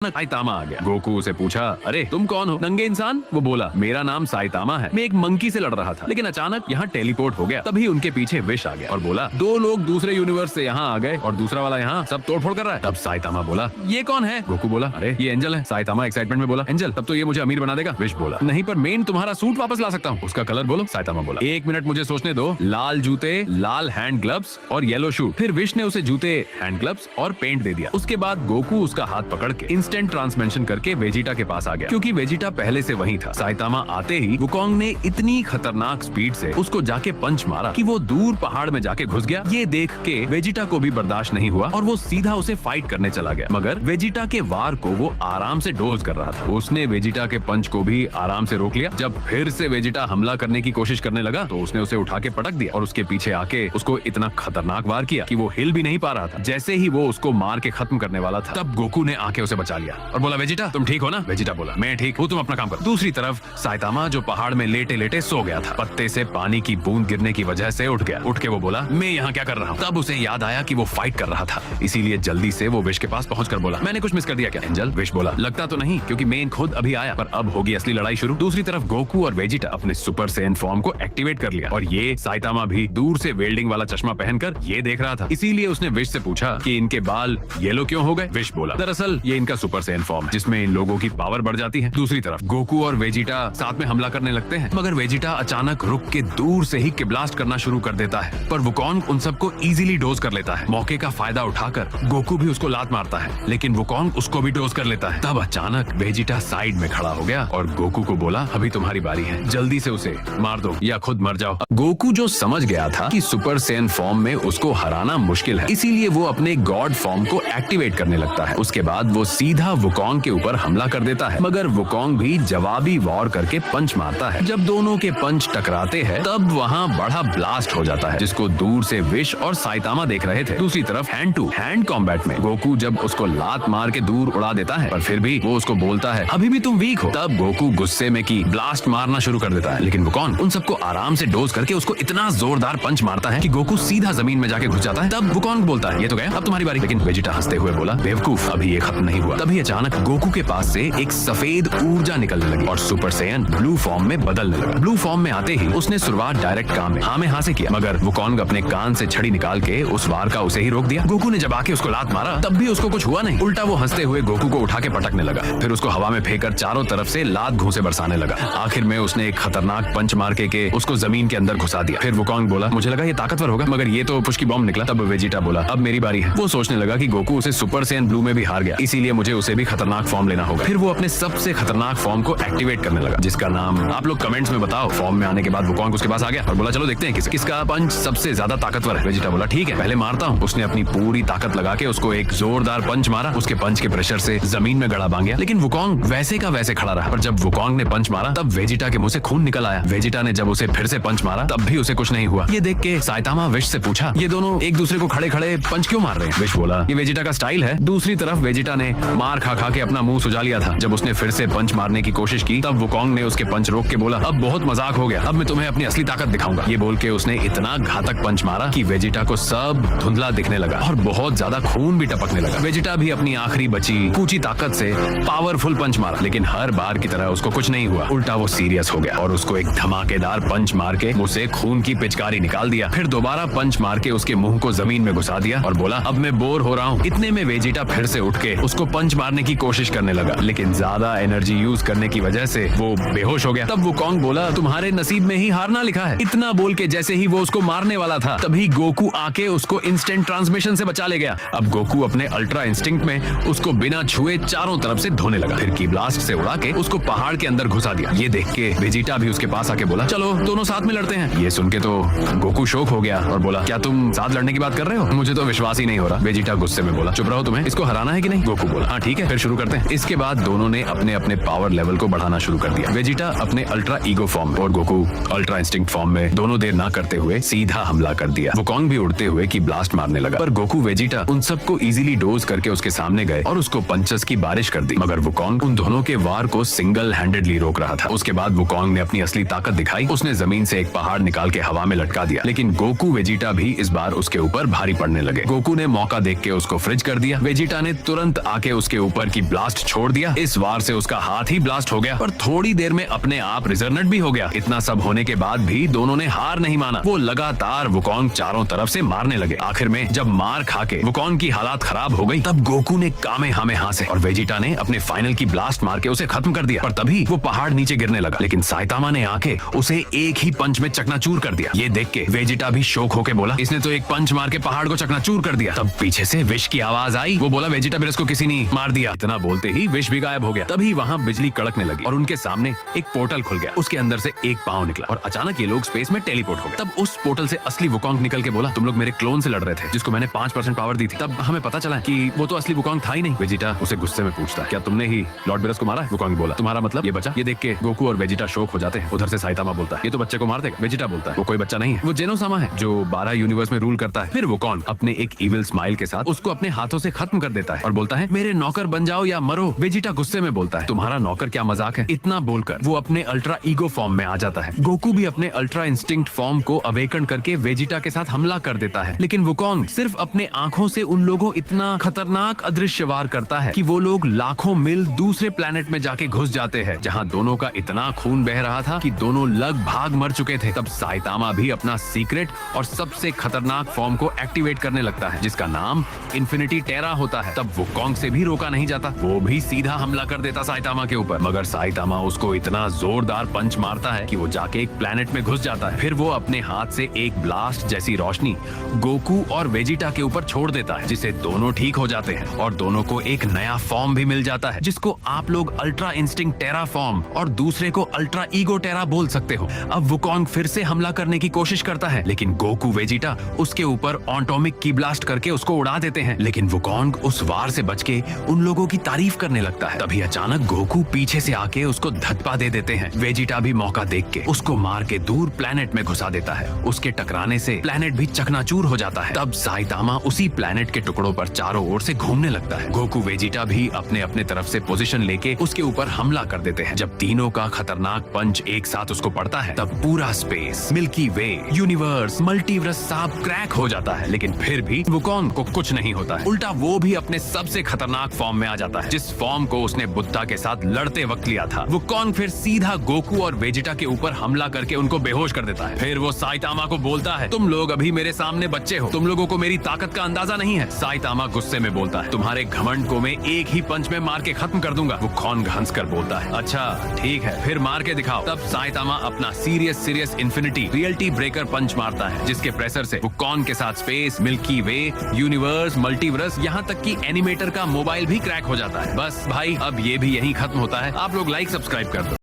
Saitama आ गया। Goku उसे पूछा, अरे तुम कौन हो नंगे इंसान? वो बोला, मेरा नाम साइतामा है, मैं एक मंकी से लड़ रहा था, लेकिन अचानक यहाँ टेलीपोर्ट हो गया। तभी उनके पीछे विश आ गया और बोला, दो लोग दूसरे यूनिवर्स से यहाँ आ गए और दूसरा वाला यहाँ सब तोड़फोड़ कर रहा है। तब साइतामा बोला, ये कौन है? गोकू बोला, अरे ये एंजल है। साइतामा एक्साइटमेंट में बोला, एंजल? तब तो ये मुझे अमीर बना देगा। विश बोला, नहीं, पर मेन तुम्हारा सूट वापस ला सकता हूँ। उसका कलर बोलो। साइतामा बोला, 1 मिनट मुझे सोचने दो। लाल जूते, लाल हैंड ग्लव्स और येलो शूट। फिर विश ने उसे जूते, हैंड ग्लव्स और पेंट दे दिया। उसके बाद गोकू उसका हाथ पकड़ के इंस्टेंट ट्रांसमेंशन करके वेजिटा के पास आ गया, क्योंकि वेजिटा पहले से वहीं था। साइतामा आते ही वुकोंग ने इतनी खतरनाक स्पीड से उसको जाके पंच मारा कि वो दूर पहाड़ में जाके घुस गया। ये देख के वेजिटा को भी बर्दाश्त नहीं हुआ और वो सीधा उसे फाइट करने चला गया, मगर वेजिटा के वार को वो आराम से डोज कर रहा था। उसने वेजिटा के पंच को भी आराम से रोक लिया। जब फिर से वेजिटा हमला करने की कोशिश करने लगा तो उसने उसे उठा के पटक दिया और उसके पीछे आके उसको इतना खतरनाक वार किया कि वो हिल भी नहीं पा रहा था। जैसे ही वो उसको मार के खत्म करने वाला था, तब गोकू ने आके उसे बचा लिया और बोला, वेजिटा तुम ठीक हो ना? वेजिटा बोला, मैं ठीक हूँ, तुम अपना काम करो। दूसरी तरफ साइतामा जो पहाड़ में लेटे लेटे सो गया था, पत्ते से पानी की बूंद गिरने की वजह से उठ गया। उठ के वो बोला, मैं यहाँ क्या कर रहा हूँ? तब उसे याद आया कि वो फाइट कर रहा था, इसीलिए जल्दी से वो विश के पास पहुंचकर बोला, मैंने कुछ मिस कर दिया क्या? एंजल? विश बोला, लगता तो नहीं, क्योंकि मेन खुद अभी आया, पर अब होगी असली लड़ाई शुरू। दूसरी तरफ गोकू और वेजिटा अपने सुपर सैयन फॉर्म को एक्टिवेट कर लिया और ये साइतामा भी दूर से वेल्डिंग वाला चश्मा पहनकर ये देख रहा था। इसीलिए उसने विश से पूछा कि इनके बाल येलो क्यों हो गए? विश बोला, दरअसल ये इनका सुपर सैयन फॉर्म है, जिसमें इन लोगों की पावर बढ़ जाती है। दूसरी तरफ गोकू और वेजिटा साथ में हमला करने लगते हैं, मगर वेजिटा अचानक रुक के दूर से ही किब्लास्ट करना शुरू कर देता है, पर वुकोंग उन सबको इजीली डोज कर लेता है। मौके का फायदा उठाकर गोकू भी उसको लात मारता है, लेकिन वुकोंग उसको भी डोज कर लेता है। तब अचानक वेजिटा साइड में खड़ा हो गया और गोकू को बोला, अभी तुम्हारी बारी है, जल्दी से उसे मार दो या खुद मर जाओ। गोकू जो समझ गया था कि सुपर सैयन फॉर्म में उसको हराना मुश्किल है, इसीलिए वो अपने गॉड फॉर्म को एक्टिवेट करने लगता है। उसके बाद वो सीधा वुकोंग के ऊपर हमला कर देता है, मगर वुकोंग भी जवाबी वॉर करके पंच मारता है। जब दोनों के पंच टकराते हैं, तब वहाँ बड़ा ब्लास्ट हो जाता है, जिसको दूर से विश और साइतामा देख रहे थे। दूसरी तरफ हैंड टू हैंड कॉम्बैट में गोकू जब उसको लात मार के दूर उड़ा देता है, पर फिर भी वो उसको बोलता है, अभी भी तुम वीक हो। तब गोकू गुस्से में की ब्लास्ट मारना शुरू कर देता है, लेकिन वुकोंग उन सबको आराम से डोज करके उसको इतना जोरदार पंच मारता है कि गोकू सीधा जमीन में जाके घुस जाता है। तब वुकोंग बोलता है, ये तो गया, अब तुम्हारी बारी। लेकिन वेजिटा हंसते हुए बोला, बेवकूफ, अभी ये खत्म नहीं हुआ। तभी अचानक गोकू के पास से एक सफेद ऊर्जा निकलने लगी और सुपर सैयन ब्लू फॉर्म में बदलने लगा। ब्लू फॉर्म में आते ही उसने शुरुआत डायरेक्ट काम में हाँ से किया, मगर वुकोंग अपने कान से छड़ी निकाल के उस वार का उसे ही रोक दिया। गोकू ने जब आके उसको लात मारा, तब भी उसको कुछ हुआ नहीं, उल्टा वो हंसते हुए गोकू को उठा के पटकने लगा। फिर उसको हवा में फेंककर चारों तरफ से लात घूंसे बरसाने लगा। आखिर में उसने एक खतरनाक पंच मार के उसको जमीन के अंदर घुसा दिया। फिर वुकोंग बोला, मुझे लगा ये ताकतवर होगा, मगर ये तो पुश की बॉम्ब निकला। तब वेजिटा बोला, अब मेरी बारी है। वो सोचने लगा कि गोकू उसे सुपर सैयन ब्लू में भी हार गया, इसीलिए मुझे उसे भी खतरनाक फॉर्म लेना होगा। फिर वो अपने सबसे खतरनाक फॉर्म को एक्टिवेट करने लगा, जिसका नाम आप लोग कमेंट्स में बताओ। फॉर्म में आने के बाद वुकोंग उसके पास आ गया और बोला, चलो देखते हैं किसका पंच सबसे ज्यादा ताकतवर है। वेजिटा बोला, ठीक है, पहले मारता हूँ। उसने अपनी पूरी ताकत लगा के उसको एक जोरदार पंच मारा। उसके पंच के प्रेशर से जमीन में गड़ा बांध गया, लेकिन वुकोंग वैसे का वैसे खड़ा रहा। पर जब वुकोंग ने पंच मारा, तब वेजिटा के मुंह से खून निकल आया। वेजिटा ने जब उसे फिर से पंच मारा, तब भी उसे कुछ नहीं हुआ। ये देख के साइतामा विश से पूछा, ये दोनों एक दूसरे को खड़े खड़े पंच क्यों मार रहे हैं? विश बोला, ये वेजिटा का स्टाइल है। दूसरी तरफ वेजिटा ने मार खा खा के अपना मुंह सुजा लिया था। जब उसने फिर से पंच मारने की कोशिश की, तब वुकोंग ने उसके पंच रोक के बोला, अब बहुत मजाक हो गया, अब मैं तुम्हें अपनी असली ताकत दिखाऊंगा। ये बोल के उसने इतना घातक पंच मारा कि वेजिटा को सब धुंधला दिखने लगा और बहुत ज्यादा खून भी टपकने लगा। वेजिटा भी अपनी आखिरी बची पूछी ताकत से पावरफुल पंच मारा, लेकिन हर बार की तरह उसको कुछ नहीं हुआ। उल्टा वो सीरियस हो गया और उसको एक धमाकेदार पंच मार के उसे खून की पिचकारी निकाल दिया। फिर दोबारा पंच मार के उसके मुंह को जमीन में घुसा दिया और बोला, अब मैं बोर हो रहा हूँ। इतने में वेजिटा फिर से उठ के उसको पंच मारने की कोशिश करने लगा, लेकिन ज्यादा एनर्जी यूज करने की वजह से वो बेहोश हो गया। तब वुकोंग बोला, तुम्हारे नसीब में ही हारना लिखा है। इतना बोल के जैसे ही वो उसको मारने वाला था, तभी गोकू आके उसको इंस्टेंट ट्रांसमिशन से बचा ले गया। अब गोकू अपने अल्ट्रा इंस्टिंक्ट में उसको बिना छुए चारों तरफ से धोने लगा। फिर की ब्लास्ट से उड़ा के उसको पहाड़ के अंदर घुसा दिया। ये देख के वेजिटा भी उसके पास आके बोला, चलो दोनों साथ में लड़ते हैं। ये सुन के तो गोकू शॉक हो गया और बोला, क्या तुम साथ लड़ने की बात कर रहे हो? मुझे तो विश्वास ही नहीं हो रहा। वेजिटा गुस्से में बोला, चुप रहो, तुम्हें इसको हराना है कि नहीं? गोकू बोला, हाँ ठीक है, फिर शुरू करते हैं। इसके बाद दोनों ने अपने अपने पावर लेवल को बढ़ाना शुरू कर दिया। वेजिटा अपने अल्ट्रा ईगो फॉर्म और गोकू अल्ट्रा इंस्टिंक्ट फॉर्म में दोनों देर ना करते हुए सीधा हमला कर दिया। वुकोंग भी उड़ते हुए की ब्लास्ट मारने लगा, पर गोकू वेजिटा उन सबको इजीली डोज करके उसके सामने गए और उसको पंचेस की बारिश कर दी। मगर वुकोंग उन दोनों के वार को सिंगल हैंडेडली रोक रहा था। उसके बाद वुकोंग ने अपनी असली ताकत दिखाई। उसने जमीन से एक पहाड़ निकाल के हवा में लटका दिया, लेकिन गोकू वेजिटा भी इस बार उसके ऊपर भारी पड़ने लगे। गोकू ने मौका देख के उसको फ्रिज कर दिया। वेजिटा ने तुरंत आके उसके उसके ऊपर की ब्लास्ट छोड़ दिया। इस वार से उसका हाथ ही ब्लास्ट हो गया, पर थोड़ी देर में अपने आप रिजर्नेट भी हो गया। इतना सब होने के बाद भी दोनों ने हार नहीं माना। वो लगातार वुकोंग चारों तरफ से मारने लगे। आखिर में जब मार खा के वुकोंग की हालात खराब हो गई, तब गोकू ने कामेहामेहा से और वेजिटा ने अपने फाइनल की ब्लास्ट मार के उसे खत्म कर दिया। पर तभी वो पहाड़ नीचे गिरने लगा, लेकिन साइतामा ने आके उसे एक ही पंच में चकनाचूर कर दिया। ये देख के वेजिटा भी शौक होके बोला, इसने तो एक पंच मार के पहाड़ को चकनाचूर कर दिया। तब पीछे से विश की आवाज आई। वो बोला, वेजिटा बिरस को किसी ने मार दिया। इतना बोलते ही विश भी गायब हो गया। तभी वहाँ बिजली कड़कने लगी और उनके सामने एक पोर्टल खुल गया। उसके अंदर से एक पांव निकला और अचानक ये लोग स्पेस में टेलीपोर्ट हो गए। तब उस पोर्टल से असली वुकोंग निकल के बोला, तुम लोग मेरे क्लोन से लड़ रहे थे, जिसको मैंने 5% पावर दी थी। तब हमें पता चला कि वो तो असली वुकोंग था ही नहीं। वेजिटा उसे गुस्से में पूछता, क्या तुमने ही लॉर्ड बिरस को मारा? वुकोंग बोला, तुम्हारा मतलब ये बचा? ये देख के गोकू और वेजिटा शौक हो जाते हैं। उधर से साइतामा बोलता है, ये तो बच्चे को मार देगा। वेजिटा बोलता है, वो कोई बच्चा नहीं है, वो जेनोसामा है जो 12 यूनिवर्स में रूल करता है। फिर वुकोंग अपने एक इविल स्माइल के साथ उसको अपने हाथों से खत्म कर देता है और बोलता है, मेरे नौकर बन जाओ या मरो। वेजिटा गुस्से में बोलता है, तुम्हारा नौकर क्या मजाक है? इतना बोलकर वो अपने अल्ट्रा ईगो फॉर्म में आ जाता है। गोकू भी अपने अल्ट्रा इंस्टिंक्ट फॉर्म को अवेकन करके वेजिटा के साथ हमला कर देता है, लेकिन वुकोंग सिर्फ अपने आंखों से उन लोगों इतना खतरनाक अदृश्य वार करता है कि वो लोग लाखों मील दूसरे प्लेनेट में जाके घुस जाते हैं, जहां दोनों का इतना खून बह रहा था कि दोनों लगभग मर चुके थे। तब साइतामा भी अपना सीक्रेट और सबसे खतरनाक फॉर्म को एक्टिवेट करने लगता है, जिसका नाम इन्फिनिटी टेरा होता है। तब वुकोंग से भी रोका नहीं जाता, वो भी सीधा हमला कर देता साइतामा के ऊपर, मगर साइतामा उसको इतना जोरदार पंच मारता है कि वो जाके एक प्लेनेट में घुस जाता है। फिर वो अपने हाथ से एक ब्लास्ट जैसी रोशनी गोकू और वेजिटा के ऊपर छोड़ देता है, जिससे दोनों ठीक हो जाते हैं और दोनों को एक नया फॉर्म भी मिल जाता है, जिसको आप लोग अल्ट्रा इंस्टिंक्ट टेरा फॉर्म और दूसरे को अल्ट्रा ईगो टेरा बोल सकते हो। अब वुकोंग फिर से हमला करने की कोशिश करता है, लेकिन गोकू वेजिटा उसके ऊपर एटॉमिक की ब्लास्ट करके उसको उड़ा देते हैं। लेकिन वुकोंग उस वार से बच के उन लोगों की तारीफ करने लगता है। तभी अचानक गोकू पीछे से आके उसको धत्पा दे देते हैं। वेजिटा भी मौका देख के उसको मार के दूर प्लेनेट में घुसा देता है। उसके टकराने से प्लेनेट भी चकनाचूर हो जाता है। तब साइतामा उसी प्लेनेट के टुकड़ों पर चारों ओर से घूमने लगता है। गोकू वेजिटा भी अपने अपने तरफ से पोजीशन लेके उसके ऊपर हमला कर देते हैं। जब तीनों का खतरनाक पंच एक साथ उसको पड़ता है, तब पूरा स्पेस, मिल्की वे, यूनिवर्स, मल्टीवर्स सब क्रैक हो जाता है। लेकिन फिर भी वुकोंग को कुछ नहीं होता है। उल्टा वो भी अपने सबसे खतरनाक फॉर्म में आ जाता है, जिस फॉर्म को उसने बुद्धा के साथ लड़ते वक्त लिया था। वुकोंग फिर सीधा गोकू और वेजिटा के ऊपर हमला करके उनको बेहोश कर देता है। फिर वो साइतामा को बोलता है, तुम लोग अभी मेरे सामने बच्चे हो, तुम लोगों को मेरी ताकत का अंदाजा नहीं है। साइतामा गुस्से में बोलता है, तुम्हारे घमंड को मैं एक ही पंच में मार के खत्म कर दूंगा। वुकोंग हंसकर बोलता है, अच्छा ठीक है, फिर मार के दिखाओ। तब साइतामा अपना सीरियस इन्फिनिटी रियलिटी ब्रेकर पंच मारता है, जिसके प्रेशर से वुकोंग के साथ स्पेस, मिल्की वे, यूनिवर्स, मल्टीवर्स, यहाँ तक कि एनिमेटर का मोबाइल भी क्रैक हो जाता है। बस भाई, अब ये भी यहीं खत्म होता है। आप लोग लाइक सब्सक्राइब कर दो।